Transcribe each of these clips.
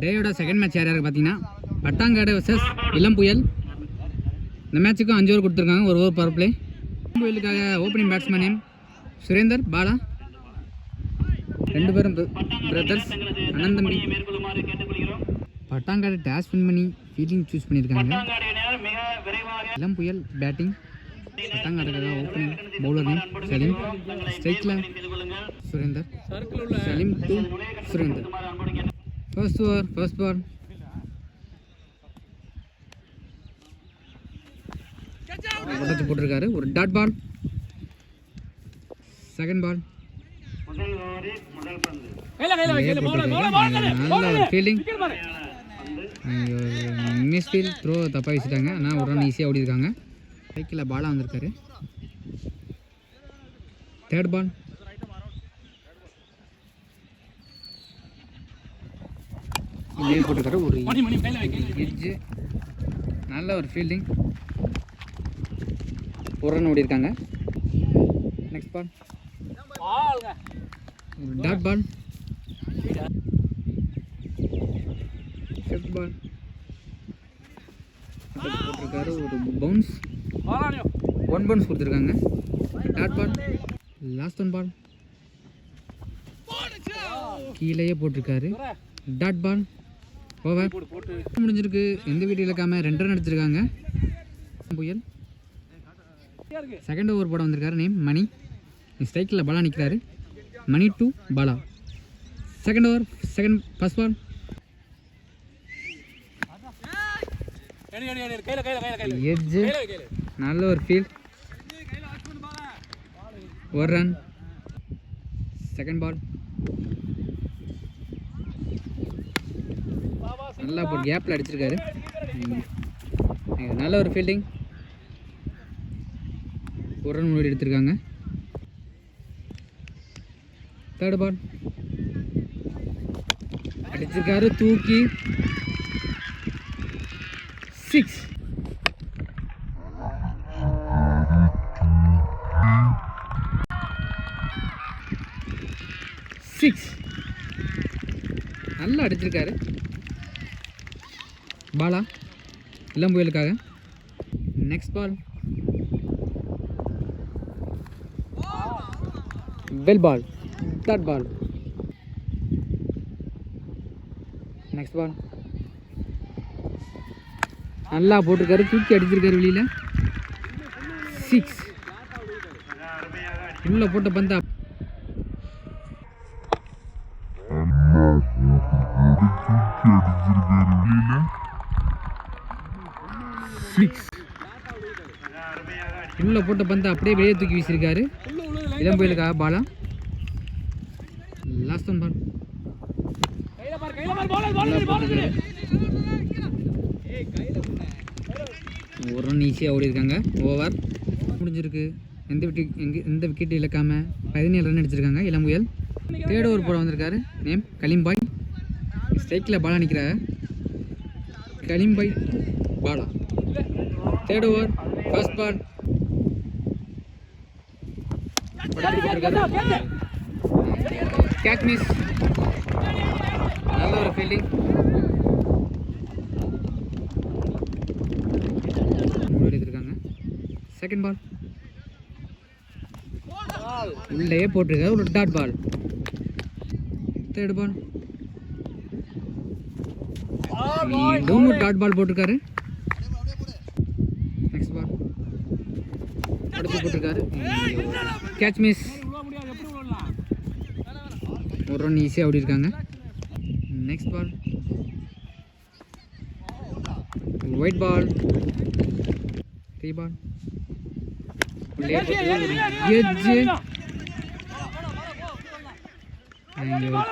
டேயோட second match யார் யாருக்கு பார்த்தீங்கன்னா பட்டாங்காடு வர்சஸ் இளம் புயல். இந்த மேட்ச்சுக்கும் 5 ஓவர் கொடுத்துருக்காங்க, ஒரு ஓவர் பவர் பிளே. இளம் புயலுக்காக opening batsman name Surender Bala. 2 பேரும் பிரதர்ஸ், அண்ணன் தம்பி. பட்டாங்காடு டேஷ் வின் பண்ணி ஃபீல்டிங் சூஸ் பண்ணியிருக்காங்க. இளம் புயல் பேட்டிங். பட்டாங்காடுக்காக ஓப்பனிங் பவுலர் நேம் சலீம். ஸ்ட்ரைக்கில் Surender. Salim to Surender. First over first ball. உடச்சு போட்டிருக்காரு, ஒரு டாட் பால். செகண்ட் பால். நல்ல ஒரு ஃபீல்டிங். மிஸ் ஃபீல்ட், த்ரோ தப்பாக வச்சுட்டாங்க. ஆனால் ஒரு ரன் ஈஸியாக ஓடிருக்காங்க. சைக்கிளில் பாலாக வந்திருக்காரு. Third ball. போட்டிருக்காரு, ஒரு எட்ஜு. நல்ல ஒரு ஃபீல்டிங், ஒரு ரன் ஓடி இருக்காங்க. Next ball dot ball. Fifth ball போட்டிருக்காரு, ஒரு பவுன்ஸ். 1 பவுன்ஸ் கொடுத்துருக்காங்க. Dot ball. லாஸ்ட் 1 பால் கீழேயே போட்டிருக்காரு. Dot ball. ஓவர் முடிஞ்சிருக்கு. எந்த வீடியோ இழக்காம 2 ரன் எடுத்திருக்காங்க புயல். செகண்ட் ஓவர் போட வந்திருக்காரு நேம் மணி. ஸ்ட்ரைக்கில் பாலா நிற்கிறாரு. Mani to Bala. Second over first ball. Edge. நல்ல ஒரு ஃபீல்ட், ஒரு ரன். Second ball. நல்லா இப்போ கேப்பில் அடிச்சிருக்காரு. நல்ல ஒரு ஃபீல்டிங், ஒரு ரன் முன்னாடி எடுத்திருக்காங்க. தேர்ட் பால் அடிச்சிருக்காரு, தூக்கி 6. நல்லா அடிச்சிருக்காரு பாலா இளம் புயலுக்காக. Next ball well ball. Third ball. Next ball நல்லா போட்டிருக்காரு, தூக்கி அடிச்சிருக்காரு வெளியில். 6. உள்ள போட்ட பந்தா 6. உள்ள போட்ட பந்து அப்படியே வெளியே தூக்கி வீசியிருக்காரு இளம் புயலுக்காக பாலா. லாஸ்ட் 1 பால். ஒரு ரன் ஈஸியாக ஓடி இருக்காங்க. ஓவர் முடிஞ்சிருக்கு. எந்த விக்கெட் இழக்காம 17 ரன் அடிச்சிருக்காங்க இளம் புயல். தேர்ட் ஓவர் போட வந்திருக்காரு நேம் கலீம்பாய். ஸ்ட்ரைக்கில் பாலா நிற்கிறாரு. கலீம்பாய் Bala. Third over first ball. Catch miss. நல்ல ஒரு ஃபீல்டிங், எடுத்திருக்காங்க. செகண்ட் பால் உள்ளே போட்டிருக்காரு, ஒரு டாட் பால். தேர்ட் பால் மீண்டும் ஒரு டாட் பால் போட்டிருக்காரு. நெக்ஸ்ட் பால் அடுத்து போட்டிருக்காரு, கேட்ச் மிஸ். ஒரு ரன் ஈஸியாக ஓடி இருக்காங்க. Next ball wide ball. 3 ball.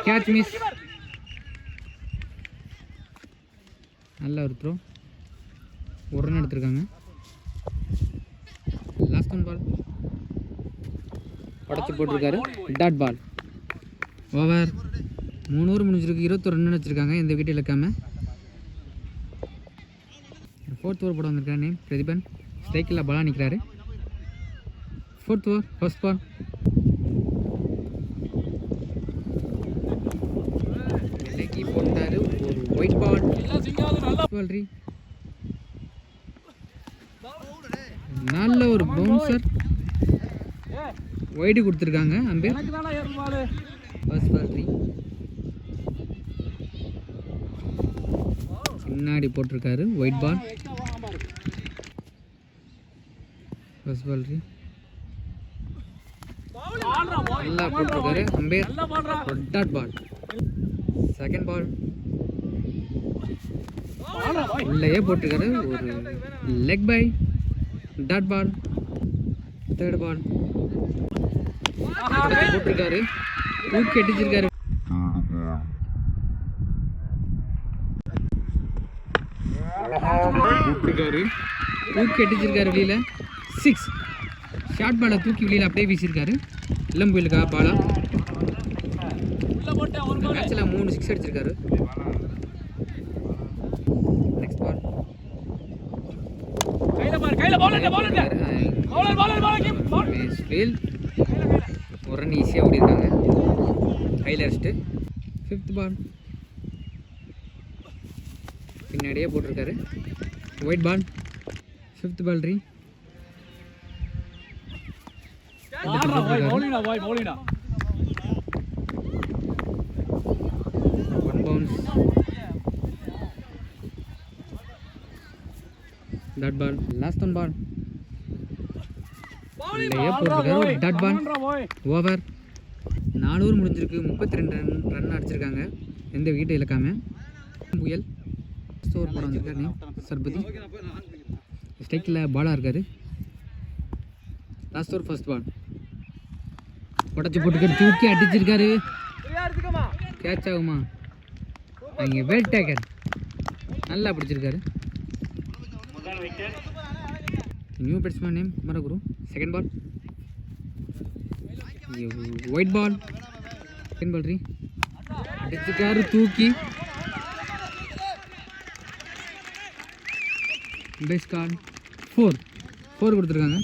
Catch miss. நல்ல ஒரு த்ரோ, ஒரு ரன் எடுத்திருக்காங்க. லாஸ்ட் 1 பால் உடச்சி போட்டிருக்காரு, டாட் பால். ஓவர் 3 ஓவர் முடிஞ்சிருக்கு. 21 ரன் வச்சுருக்காங்க எந்த விக்கெட் இழக்காம. ஃபோர்த் ஓவர் போட வந்திருக்காரு நேம் பிரதீபன். ஸ்ட்ரைக்கில் பாலா நிற்கிறாரு. Fourth over first ball. விலக்கி போட்டார், ஒரு ஒயிட் பால் பால்ரி நல்ல ஒரு பவுன்சர் ஒயிட் கொடுத்துருக்காங்க அம்பேர் ஃபர்ஸ்ட் பால்ரி பின்னாடி போட்டிருக்காரு ஒயிட் பால் ஃபர்ஸ்ட் பால்ரி நல்லா போட்டிருக்காரு umpire dot ball second ball உள்ளேயே போட்டிருக்காரு ஒரு leg bye dot ball third ball போட்டிருக்காரு தூக்கி அடிச்சிருக்காரு தூக்கி அடிச்சிருக்காரு வெளியில 6 ஷார்ட் பாலை தூக்கி வெளியில் அப்படியே வீசியிருக்காரு இளம்புயலுக்கா பாலா மேட்சில் 3 6 அடிச்சிருக்காரு நெக்ஸ்ட் பால் ஒரு ரன் ஈஸியாக ஓடிருக்காங்க கையில் அடிச்சுட்டு ஃபிஃப்த் பால் பின்னாடியே போட்டிருக்காரு wide ball fifth ball re one bounce dot ball last one ball dot ball over 4 over முடிஞ்சிருக்கு 32 ரன் அடிச்சிருக்காங்க எந்த விக்கெட்டை இழக்காம புயல் ஓவர் போட வந்திருக்காரு சர்பதி ஸ்ட்ரைக்கில் பாலாக இருக்காரு லாஸ்ட் ஓவர் ஃபர்ஸ்ட் பால் உடச்சி போட்டுக்காரு தூக்கி அடிச்சிருக்காரு கேட்ச் ஆகுமா அங்கே வெல் டேக்கர் நல்லா பிடிச்சிருக்காரு new batsman name Kumaraguru second ball wide ball second ball re அடிச்சிருக்காரு தூக்கி பேஸ் கார்டு 4 கொடுத்துருக்காங்க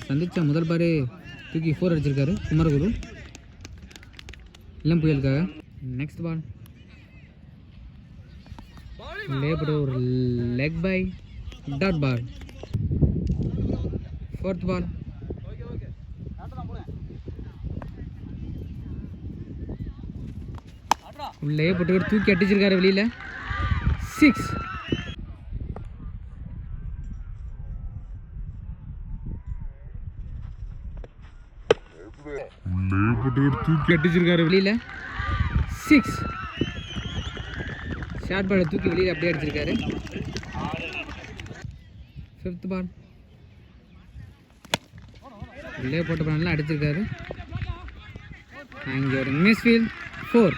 சந்திச்ச முதல் பாரு தூக்கி 4 அடிச்சிருக்காரு குமரகுரு இளம் புயலுக்காக நெக்ஸ்ட் பால் லேபட ஒரு leg bye dot ball fourth ball உள்ளே போட்டு தூக்கி அடிச்சிருக்காரு வெளியில 6 தூக்கி அடிச்சிருக்காரு வெளியில 6 ஷார்ட் பாலை தூக்கி வெளியில அப்படியே அடிச்சிருக்காரு ஃபிஃப்த் பால் உள்ளே போட்ட பால் அடிச்சிருக்காரு அங்கே ஒரு misfield 4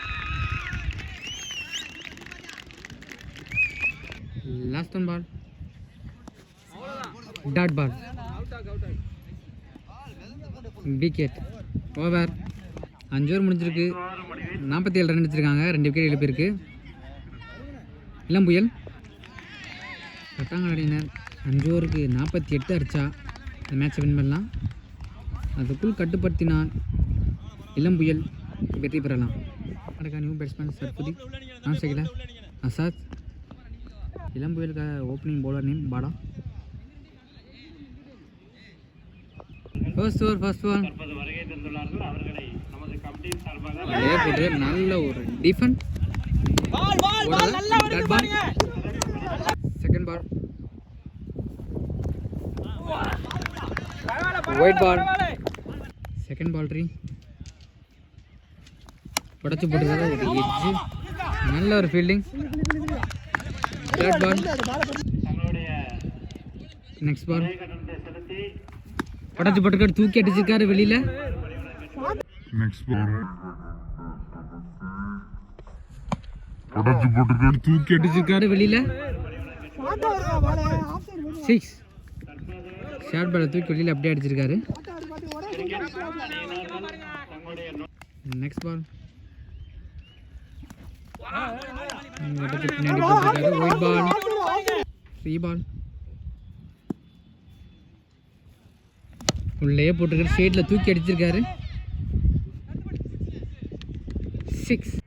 last one ball dot ball wicket over 5 over முடிஞ்சிருக்கு 47 ரன் அடிச்சிருக்காங்க 2 விக்கெட் இழப்பிருக்கு இளம் புயல் கட்டாங்கடியினர் 5 ஓவருக்கு 48 அடிச்சா இந்த மேட்சை வின் பண்ணலாம் அதுக்குள் கட்டுப்படுத்தினால் இளம் புயல் வெற்றி பெறலாம் நியூ பேட்ஸ்மேன் சர்புதி நான் சைக்கில் அசாத் இளம் புயலுக்காக ஓப்பனிங் பவுலர் நேம் பாடா ஃபர்ஸ்ட் ஓவர் அதே போட்டு நல்ல ஒரு defend second ball wide ball second ball re உடச்சு போட்டுக்காத ஒரு எட்ஜு நல்ல ஒரு fielding third ball next ball உடச்சு போட்டுக்காரு தூக்கி அடிச்சிருக்காரு வெளியில நெக்ஸ்ட் பால் உடச்சு போட்டுக்காரு தூக்கி அடிச்சிருக்காரு வெளியில 6 ஷார்ட் பாலை தூக்கி வெளியில அப்படியே அடிச்சிருக்காரு நெக்ஸ்ட் பால் பின்னாடி போட்டிருக்காரு ஒயிட் பால் ஃப்ரீ பால் உள்ளே போட்டிருக்காரு ஷேட்ல தூக்கி அடிச்சிருக்காரு 6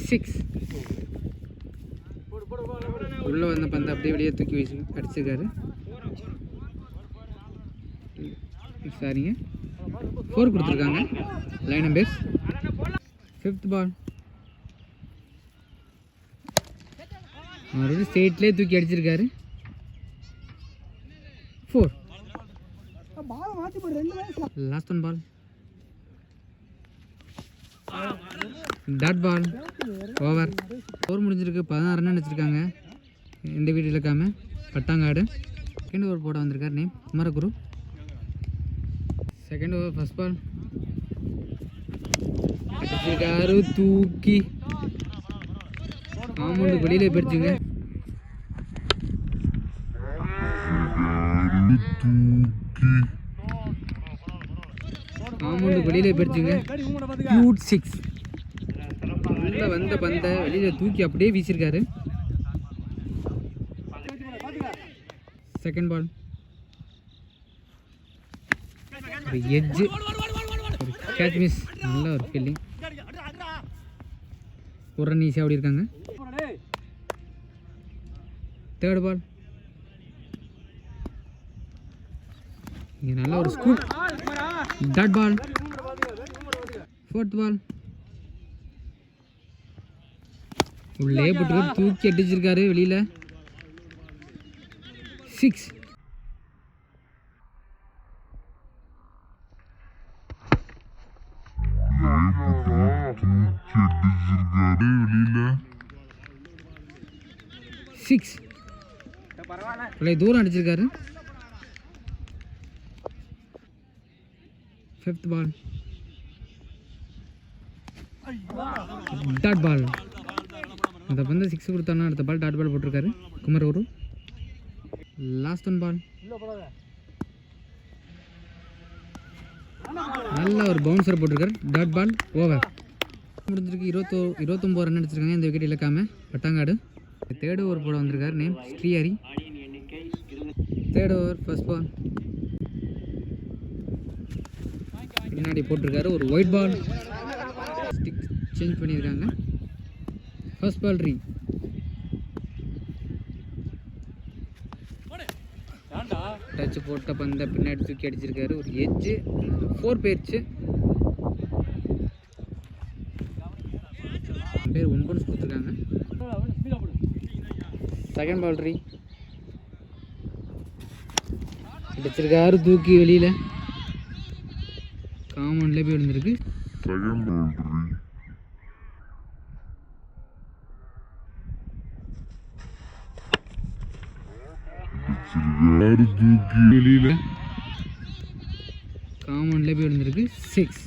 சிக்ஸ். உள்ளே வந்த பந்தை அப்படியே வெளியே தூக்கி வீசி அடிச்சிருக்காரு. சரிங்க, 4 கொடுத்துருக்காங்க. Line numbers. 5th ball. மறுபடியும் ஸ்ட்ரெயிட்லேயே தூக்கி அடிச்சிருக்காரு. 4. Last one ball. Dot ball. Over. 4 முடிஞ்சிருக்கு. 16 ரன் அடிச்சிருக்காங்க. எந்த வீடு இழக்காம பட்டாங்காடு. செகண்ட் ஓவர் போட வந்திருக்கார். Name Kumaraguru. Second over first ball. அடிச்சிருக்காரு தூக்கி. காம்பவுண்டு வெளியில போயிடுச்சுங்க. காம்பவுண்டு வெளியில போயிடுச்சுங்க. கியூட் 6. உள்ள வந்த பந்தை வெளியில தூக்கி அப்படியே வீசிருக்காரு. Second ball. ஒரு எட்ஜ், ஒரு கேட்ச் மிஸ். நல்ல ஒரு ஃபீல்டிங். ஒரு ரன் ஈஸியாக ஓடி இருக்காங்க. Third ball. இங்கே நல்ல ஒரு scoop. Dot ball. Fourth ball. உள்ளே போட்டு தூக்கி அடிச்சிருக்காரு வெளியில. 6. தூரம் அடிச்சிருக்காரு. 5th பால். டாட் பால். அந்த பந்து 6 கொடுத்தானா அடுத்த பால் டாட் பால் போட்டிருக்காரு குமரகுரு. Last one ball. நல்ல ஒரு பவுன்சர் போட்டிருக்காரு. Dot ball. ஓவர். முடிஞ்சிருக்கு. 29 ரன் அடிச்சிருக்காங்க. இந்த விக்கெட் இழக்காம பட்டாங்காடு. தேர்ட் ஓவர் போட வந்திருக்காரு. Name Srihari. Third over first ball. பின்னாடி போட்டிருக்காரு. ஒரு ஒயிட் பால். ஸ்டிக் சேஞ்ச் பண்ணியிருக்காங்க. ஃபர்ஸ்ட் பால் ரீ. டச் போட்ட பந்தை பின்னாடி தூக்கி அடிச்சிருக்காரு. ஒரு எட்ஜு. 4 போயிடுச்சு. பேர் 1 பவுன்ஸ் கொடுத்துருக்காங்க. Second ball re. அடிச்சிருக்காரு தூக்கி வெளியில. காமன்லேயே போய் விழுந்திருக்கு. Second ball re. வெளியில காமன்லேயே போய் விழுந்திருக்கு. 6.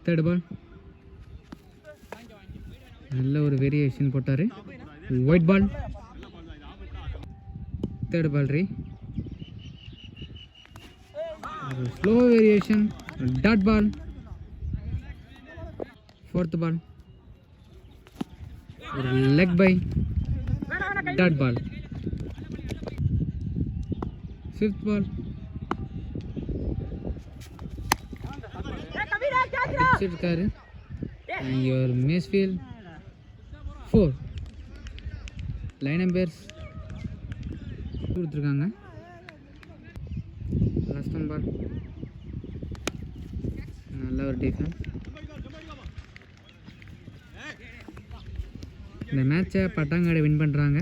Third ball. நல்ல ஒரு வேரியேஷன் போட்டாரு. Wide ball. Third ball re. Slow variation. Dot ball. Fourth ball. ஒரு leg bye. Dot ball. 5th ball. அடிச்சிருக்காரு. ஒரு மேஸ்ஃபீல்ட். 4. லைன் நம்பர்ஸ் கொடுத்துருக்காங்க. Last one ball. நல்ல ஒரு டிஃபென்ஸ். இந்த மேட்சை பட்டாங்காடு வின் பண்ணுறாங்க.